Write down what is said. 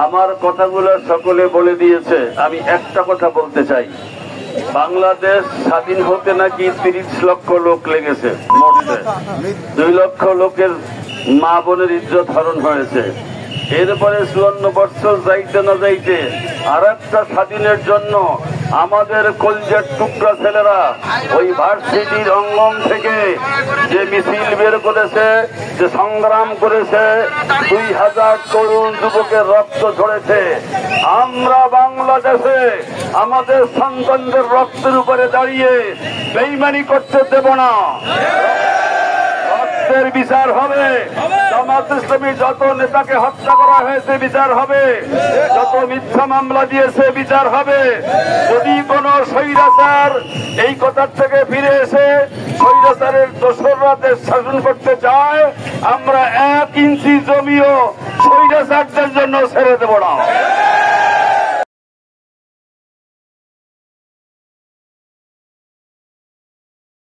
আমার কথাগুলো সকলে বলে দিয়েছে। আমি একটা কথা বলতে চাই, বাংলাদেশ স্বাধীন হতে নাকি 30 লক্ষ লোক লেগেছে মরতে, 2 লক্ষ লোকের মা বোনের ইজ্জত হরণ হয়েছে। এরপরে 54 বছর যাইতে না যাইতে আর একটা স্বাধীনের জন্য আমাদের কলজের টুকরা ছেলেরা ওই ভার্সিটির অঙ্গন থেকে যে মিছিল বের করেছে, যে সংগ্রাম করেছে, 2000 তরুণ যুবকের রক্ত ঝরেছে। আমরা বাংলাদেশে আমাদের সন্তানদের রক্তের উপরে দাঁড়িয়ে বেইমানি করতে দেব না। রক্তের বিচার হবে। জামাত ইসলামী যত নেতাকে হত্যা করা হয়েছে বিচার হবে, যত মিথ্যা মামলা দিয়েছে বিচার হবে। যদি কোন স্বৈরাচার এই কথার থেকে ফিরে এসে স্বৈরাচারের দোসররা দেশ শাসন করতে চায়, আমরা 1 ইঞ্চি জমিও স্বৈরাচারদের জন্য ছেড়ে দেব না।